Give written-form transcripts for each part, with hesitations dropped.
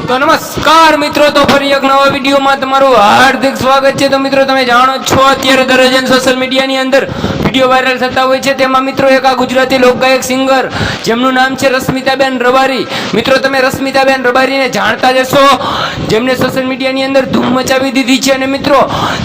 તો નમસ્કાર મિત્રો, તો ફરી એક નવા વિડીયોમાં તમારું હાર્દિક સ્વાગત છે। તો મિત્રો તમે જાણો છો અત્યારે દરજન સોશિયલ મીડિયાની અંદર વિડીયો વાયરલ થતા હોય છે। તેમાં મિત્રો એક આ ગુજરાતી લોકગાયક સિંગર જેમનું નામ છે રશ્મિતાબેન રબારી। મિત્રો તમે રશ્મિતાબેન રબારીને જાણતા જ હશો, જેમને સોશિયલ મીડિયાની અંદર ધૂમ મચાવી દીધી છે અને મિત્રો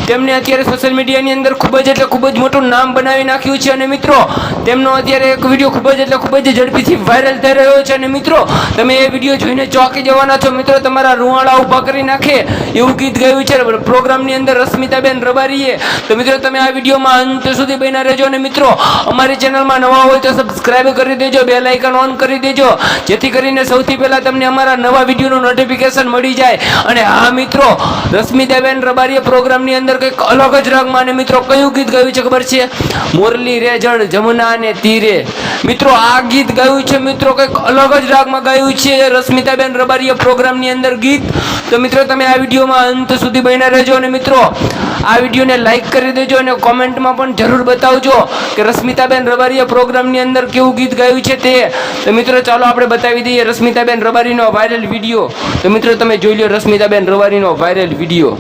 તેમને અત્યારે સોશિયલ મીડિયાની અંદર ખૂબ જ મોટું નામ બનાવી નાખ્યું છે। અને મિત્રો તેમનો અત્યારે એક વિડીયો ખૂબ જ ઝડપીથી વાયરલ થઈ રહ્યો છે અને મિત્રો તમે એ વિડીયો જોઈને ચોંકી જવાના છો। મિત્રો તમારા રૂવાડા ઊભા કરી નાખે એવું ગીત ગાયું છે પ્રોગ્રામની અંદર રશ્મિતાબેન રબારીએ। તો મિત્રો તમે આ વિડીયોમાં અંત સુધી બન્યા રહેજો અને મિત્રો અમારી ચેનલમાં નવા હોય તો સબસ્ક્રાઇબ કરી દેજો, બેલ આઇકન ઓન કરી દેજો, જેથી કરીને સૌથી પહેલા તમને અમારા નવા વિડીયોનું નોટિફિકેશન મળી જાય। અને હા મિત્રો, રશ્મિતાબેન રબારીએ પ્રોગ્રામની અંદર કંઈક અલગ જ રાગમાં અને મિત્રો કયું ગીત ગાયું છે ખબર છે? મોરલી રે જળ જમુના ને તીરે। મિત્રો આ ગીત ગાયું છે મિત્રો કંઈક અલગ જ રાગમાં ગાયું છે રશ્મિતાબેન રબારીએ પ્રોગ્રામની અંદર ગીત। તો મિત્રો તમે આ વિડીયોમાં અંત સુધી બન્યા રહેજો અને મિત્રો આ વિડીયોને લાઈક કરી દેજો અને કોમેન્ટમાં પણ જરૂર બતાવજો કે રશ્મિતાબેન રબારીએ પ્રોગ્રામની અંદર કેવું ગીત ગાયું છે તે। તો મિત્રો ચાલો આપણે બતાવી દઈએ રશ્મિતાબેન રબારીનો વાયરલ વિડીયો। તો મિત્રો તમે જોઈ લો રશ્મિતાબેન રબારીનો વાયરલ વિડીયો।